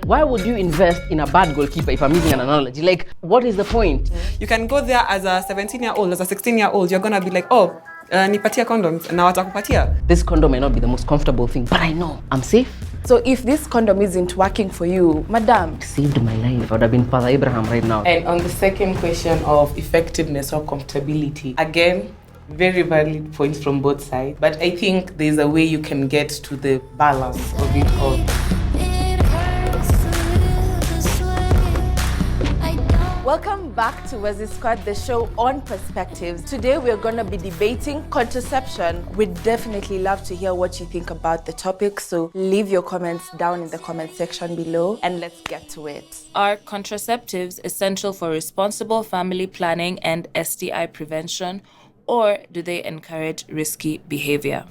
Why would you invest in a bad goalkeeper if I'm using an analogy? Like, what is the point? You can go there as a 17-year-old, as a 16-year-old, you're gonna be like, oh, nipatia condoms, na watakupatia. This condom may not be the most comfortable thing, but I know I'm safe. So if this condom isn't working for you, madam, It saved my life. I would have been Father Abraham right now. And on the second question of effectiveness or comfortability, again, very valid points from both sides. But I think there's a way you can get to the balance of it all. welcome back to Wazzii Squad, the show on perspectives. Today we're going to be debating contraception. We'd definitely love to hear what you think about the topic, so leave your comments down in the comment section below and let's get to it. Are contraceptives essential for responsible family planning and STI prevention, or do they encourage risky behavior?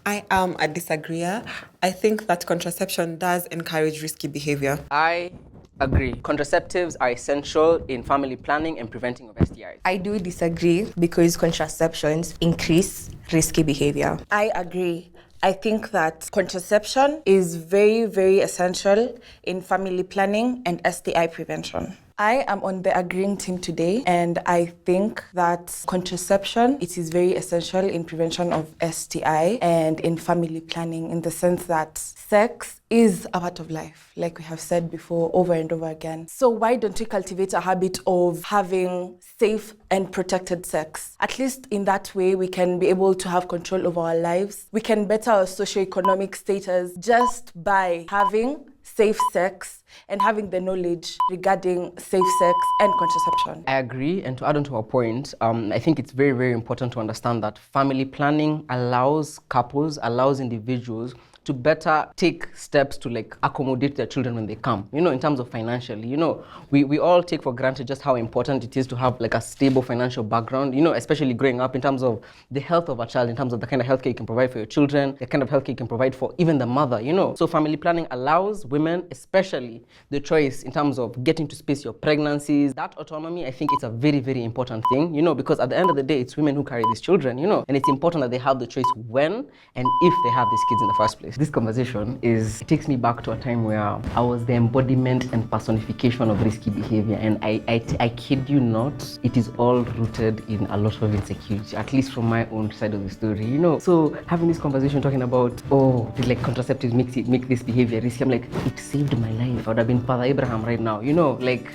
I am a disagreeer. I think that contraception does encourage risky behavior. I agree. Contraceptives are essential in family planning and preventing of STIs. I do disagree because contraceptions increase risky behavior. I agree. I think that contraception is very, very essential in family planning and STI prevention. I am on the agreeing team today, and I think that contraception, it is very essential in prevention of STI and in family planning, in the sense that sex is a part of life, like we have said before over and over again. So why don't we cultivate a habit of having safe and protected sex? At least in that way, we can be able to have control over our lives. We can better our socioeconomic status just by having safe sex and having the knowledge regarding safe sex and contraception. I agree, and to add on to our point, I think it's very, very important to understand that family planning allows couples, allows individuals to better take steps to like accommodate their children when they come, you know, in terms of financially. You know, we all take for granted just how important it is to have like a stable financial background, you know, especially growing up, in terms of the health of a child, in terms of the kind of healthcare you can provide for your children, the kind of healthcare you can provide for even the mother, you know. So family planning allows women, especially, the choice in terms of getting to space your pregnancies. That autonomy, I think it's a very, very important thing, you know, because at the end of the day, it's women who carry these children, you know, and it's important that they have the choice when and if they have these kids in the first place. This conversation it takes me back to a time where I was the embodiment and personification of risky behavior, and I kid you not, it is all rooted in a lot of insecurity, at least from my own side of the story, you know. So having this conversation talking about, oh, did like contraceptives make this behavior risky, I'm like, it saved my life. I would have been Father Abraham right now, you know, like.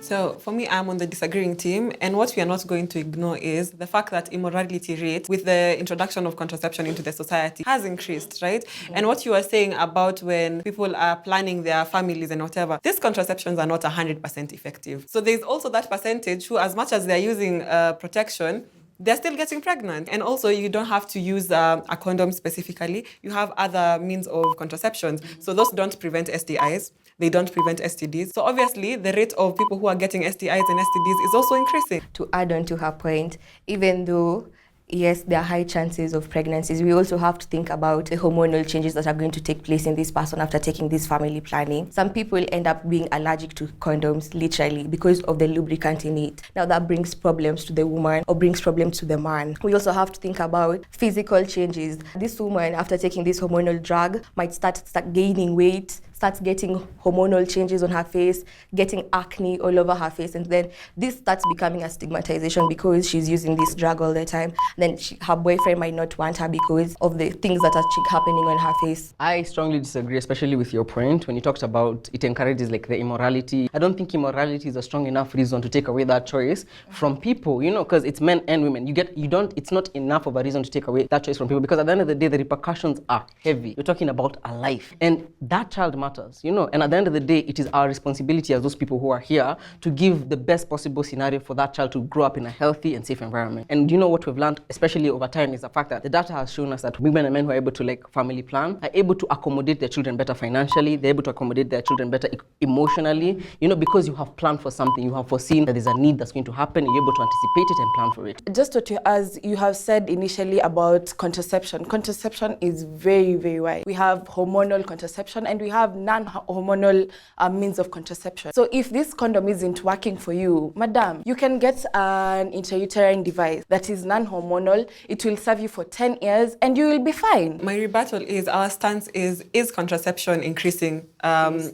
So for me, I'm on the disagreeing team, and what we are not going to ignore is the fact that immorality rate with the introduction of contraception into the society has increased, right? Mm-hmm. And what you are saying about when people are planning their families and whatever, these contraceptions are not 100% effective. So there's also that percentage who, as much as they're using protection, they're still getting pregnant. And also, you don't have to use a condom specifically. You have other means of contraceptions. So those don't prevent STIs. They don't prevent STDs. So obviously, the rate of people who are getting STIs and STDs is also increasing. To add on to her point, even though yes, there are high chances of pregnancies, we also have to think about the hormonal changes that are going to take place in this person after taking this family planning. Some people end up being allergic to condoms, literally, because of the lubricant in it. Now that brings problems to the woman or brings problems to the man. We also have to think about physical changes. This woman, after taking this hormonal drug, might start gaining weight, starts getting hormonal changes on her face, getting acne all over her face, and then this starts becoming a stigmatization because she's using this drug all the time. Then her boyfriend might not want her because of the things that are happening on her face. I strongly disagree, especially with your point when you talked about it encourages like the immorality. I don't think immorality is a strong enough reason to take away that choice from people, you know, because it's men and women. It's not enough of a reason to take away that choice from people, because at the end of the day, the repercussions are heavy. You're talking about a life, and that child matters, you know, and at the end of the day, it is our responsibility as those people who are here to give the best possible scenario for that child to grow up in a healthy and safe environment. And you know what we've learned, especially over time, is the fact that the data has shown us that women and men who are able to like family plan are able to accommodate their children better financially, they're able to accommodate their children better emotionally, you know, because you have planned for something, you have foreseen that there's a need that's going to happen, you're able to anticipate it and plan for it. Just as you have said initially about contraception is very, very wide. We have hormonal contraception and we have non-hormonal means of contraception. So if this condom isn't working for you, madam, you can get an intrauterine device that is non-hormonal. It will serve you for 10 years and you will be fine. My rebuttal is our stance is contraception increasing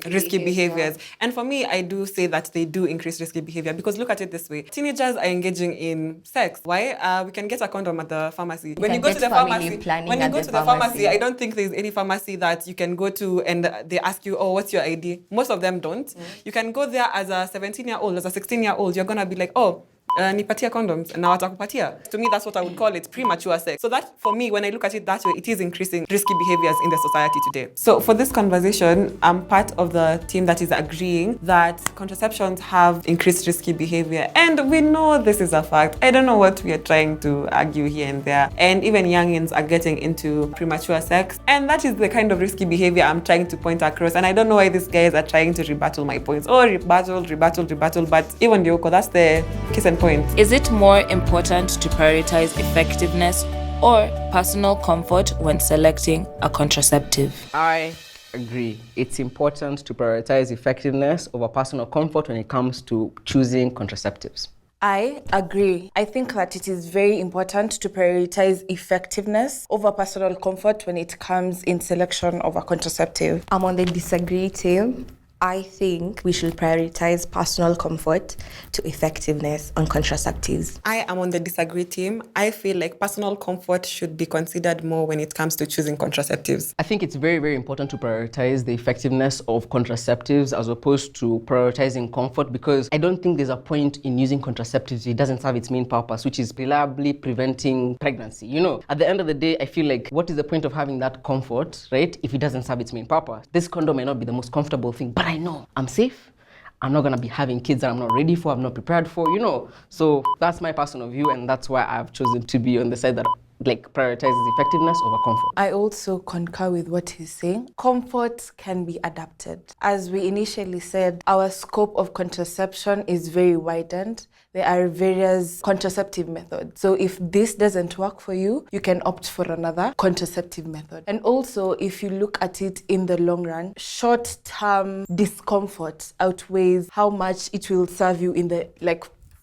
risky behaviors? And for me, I do say that they do increase risky behavior because look at it this way. Teenagers are engaging in sex. Why? We can get a condom at the pharmacy. When you go to the pharmacy, I don't think there's any pharmacy that you can go to and they ask you, oh, what's your ID? Most of them don't. You can go there as a 17-year-old, as a 16-year-old, you're going to be like, oh, nipatia condoms, na watakupatia. To me, that's what I would call it, premature sex. So that, for me, when I look at it that way, it is increasing risky behaviors in the society today. So for this conversation, I'm part of the team that is agreeing that contraceptions have increased risky behavior. And we know this is a fact. I don't know what we are trying to argue here and there. And even youngins are getting into premature sex. And that is the kind of risky behavior I'm trying to point across. And I don't know why these guys are trying to rebuttal my points. Oh, rebuttal. But even Yoko, that's the kiss and point. Is it more important to prioritize effectiveness or personal comfort when selecting a contraceptive? I agree. It's important to prioritize effectiveness over personal comfort when it comes to choosing contraceptives. I agree. I think that it is very important to prioritize effectiveness over personal comfort when it comes in selection of a contraceptive. I'm on the disagree team. I think we should prioritize personal comfort to effectiveness on contraceptives. I am on the disagree team. I feel like personal comfort should be considered more when it comes to choosing contraceptives. I think it's very, very important to prioritize the effectiveness of contraceptives as opposed to prioritizing comfort, because I don't think there's a point in using contraceptives if it doesn't serve its main purpose, which is reliably preventing pregnancy. You know, at the end of the day, I feel like what is the point of having that comfort, right, if it doesn't serve its main purpose? This condom may not be the most comfortable thing, but I know I'm safe. I'm not gonna be having kids that I'm not ready for, I'm not prepared for, you know. So that's my personal view, and that's why I've chosen to be on the side that prioritizes effectiveness over comfort. I also concur with what he's saying. Comfort can be adapted. As we initially said, our scope of contraception is very widened. There are various contraceptive methods. So if this doesn't work for you, you can opt for another contraceptive method. And also, if you look at it in the long run, short-term discomfort outweighs how much it will serve you in the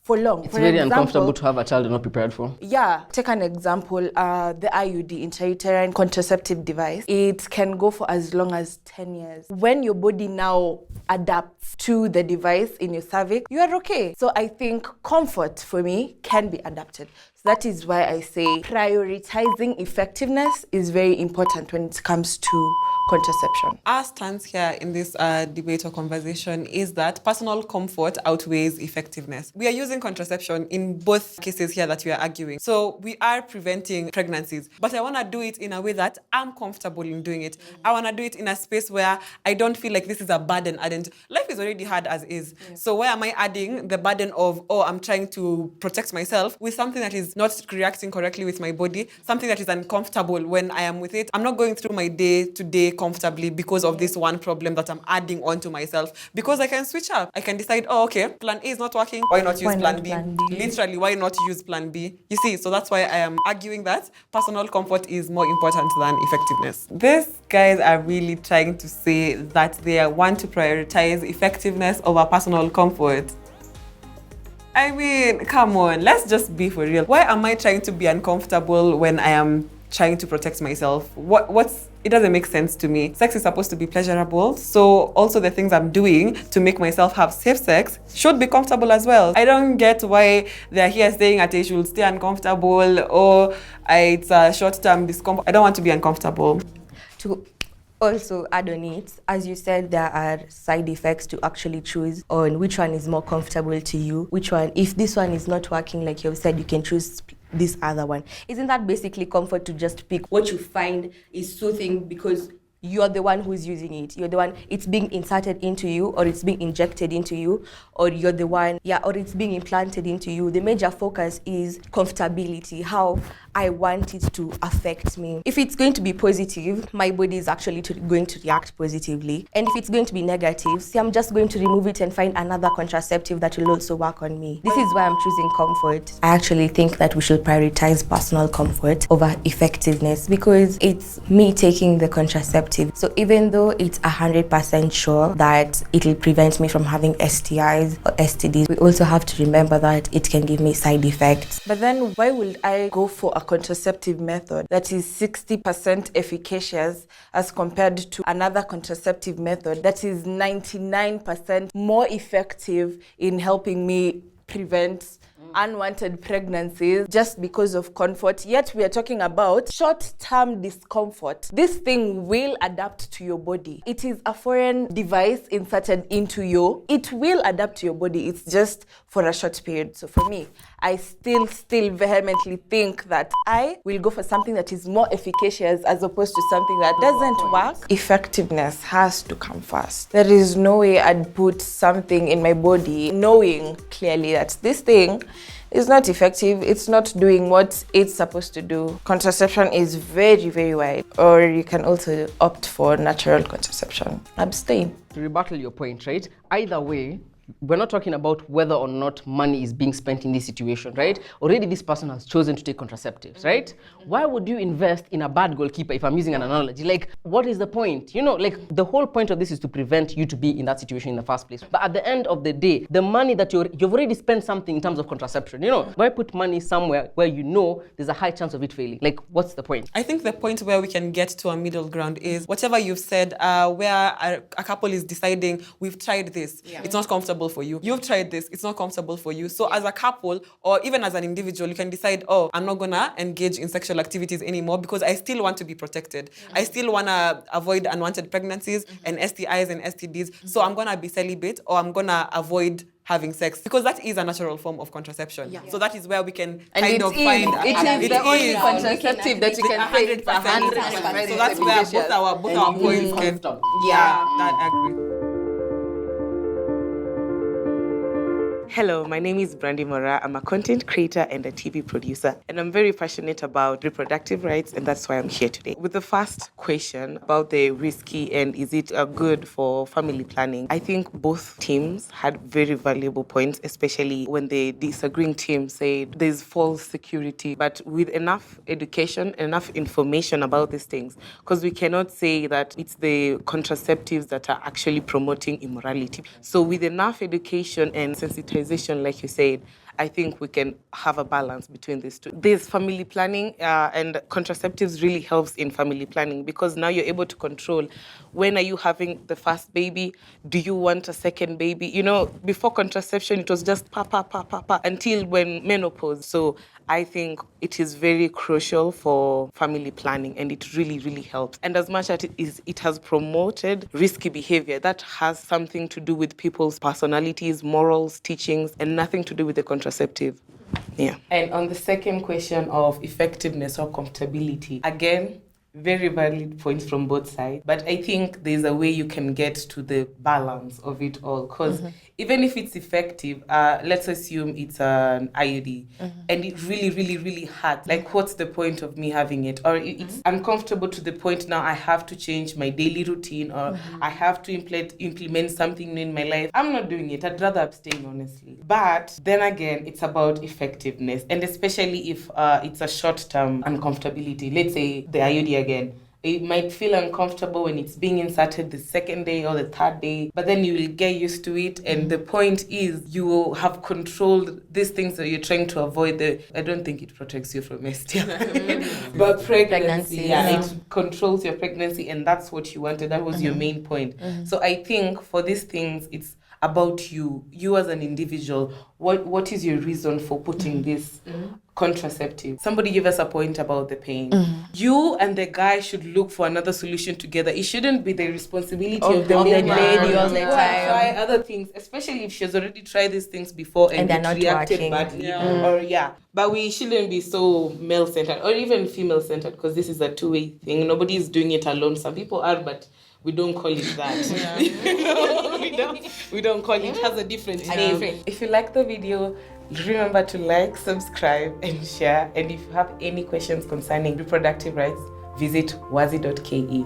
for long. It's very uncomfortable to have a child you're not prepared for. Yeah. Take an example, the IUD, intrauterine contraceptive device. It can go for as long as 10 years. When your body now adapts to the device in your cervix, you are okay. So I think comfort, for me, can be adapted. So that is why I say prioritizing effectiveness is very important when it comes to contraception. Our stance here in this debate or conversation is that personal comfort outweighs effectiveness. We are using contraception in both cases here that we are arguing. So we are preventing pregnancies, but I want to do it in a way that I'm comfortable in doing it. I want to do it in a space where I don't feel like this is a burden added. Life is already hard as is. So why am I adding the burden of, I'm trying to protect myself with something that is not reacting correctly with my body, something that is uncomfortable when I am with it. I'm not going through my day-to-day comfortably because of this one problem that I'm adding onto myself, because I can switch up. I can decide, okay, plan A is not working. Why not use plan B? Literally, why not use plan B? You see, so that's why I am arguing that personal comfort is more important than effectiveness. These guys are really trying to say that they want to prioritize effectiveness over personal comfort. I mean, come on, let's just be for real. Why am I trying to be uncomfortable when I am trying to protect myself? It doesn't make sense to me. Sex is supposed to be pleasurable, so also the things I'm doing to make myself have safe sex should be comfortable as well. I don't get why they're here saying that I should stay uncomfortable or it's a short-term discomfort. I don't want to be uncomfortable. To also add on it, as you said, there are side effects to actually choose on which one is more comfortable to you, which one, if this one is not working, like you've said, you can choose this other one. Isn't that basically comfort, to just pick what you find is soothing because you're the one who's using it. You're the one, it's being inserted into you, or it's being injected into you, or you're the one, or it's being implanted into you. The major focus is comfortability, how I want it to affect me. If it's going to be positive, my body is actually going to react positively. And if it's going to be negative, see, I'm just going to remove it and find another contraceptive that will also work on me. This is why I'm choosing comfort. I actually think that we should prioritize personal comfort over effectiveness, because it's me taking the contraceptive contraceptive. So even though it's 100% sure that it'll prevent me from having STIs or STDs, we also have to remember that it can give me side effects. But then why would I go for a contraceptive method that is 60% efficacious as compared to another contraceptive method that is 99% more effective in helping me prevent unwanted pregnancies just because of comfort? Yet we are talking about short-term discomfort. This thing will adapt to your body. It is a foreign device inserted into you. It will adapt to your body. It's just for a short period. So for me, I still vehemently think that I will go for something that is more efficacious as opposed to something that doesn't work. Effectiveness has to come first. There is no way I'd put something in my body knowing clearly that this thing is not effective, it's not doing what it's supposed to do. Contraception is very, very wide, or you can also opt for natural contraception. Abstain. To rebuttal your point, right? Either way, we're not talking about whether or not money is being spent in this situation, right? Already this person has chosen to take contraceptives, right? Why would you invest in a bad goalkeeper, if I'm using an analogy? Like, what is the point? You know, like, the whole point of this is to prevent you to be in that situation in the first place. But at the end of the day, the money that you've already spent something in terms of contraception, you know, why put money somewhere where you know there's a high chance of it failing? Like, what's the point? I think the point where we can get to a middle ground is whatever you've said, where a couple is deciding, we've tried this, it's not comfortable for you. You've tried this, it's not comfortable for you. So as a couple, or even as an individual, you can decide, oh, I'm not gonna engage in sexual activities anymore because I still want to be protected. I still wanna avoid unwanted pregnancies and STIs and STDs. So I'm gonna be celibate, or I'm gonna avoid having sex, because that is a natural form of contraception. So that is where we can find It is the only contraceptive that you can say it's 100%. So that's where both our points can. I agree. Hello, my name is Brandy Mora. I'm a content creator and a TV producer, and I'm very passionate about reproductive rights, and that's why I'm here today. With the first question about the risky and is it good for family planning, I think both teams had very valuable points, especially when the disagreeing team said there's false security, but with enough education, enough information about these things, because we cannot say that it's the contraceptives that are actually promoting immorality. So with enough education and sensitization, like you said, I think we can have a balance between these two. This family planning and contraceptives really helps in family planning, because now you're able to control when are you having the first baby, do you want a second baby? You know, before contraception, it was just pa, until when menopause. So I think it is very crucial for family planning, and it really, really helps. And as much as it has promoted risky behavior, that has something to do with people's personalities, morals, teachings, and nothing to do with the contraceptive. Yeah. And on the second question of effectiveness or compatibility, again, very valid points from both sides. But I think there's a way you can get to the balance of it all. Because even if it's effective, let's assume it's an IUD and it really, really, really hurts. Like, what's the point of me having it? Or it's uncomfortable to the point now I have to change my daily routine, or I have to implement something new in my life. I'm not doing it. I'd rather abstain, honestly. But then again, it's about effectiveness. And especially if it's a short-term uncomfortability. Let's say the IUD again. It might feel uncomfortable when it's being inserted the second day or the third day, but then you will get used to it. And the point is you will have controlled these things that you're trying to avoid. I don't think it protects you from STI, but pregnancy. It controls your pregnancy, and that's what you wanted. That was your main point. So I think for these things, it's about you as an individual. What is your reason for putting this contraceptive? Somebody gave us a point about the pain. You and the guy should look for another solution together. It shouldn't be the responsibility of the lady all the time. Try other things, especially if she's already tried these things before and it reacted badly. But we shouldn't be so male-centered or even female-centered, because this is a two-way thing. Nobody is doing it alone. Some people are, but we don't call it that. we don't call it. It has a different name. If you like the video, remember to like, subscribe, and share. And if you have any questions concerning reproductive rights, visit wazzii.ke.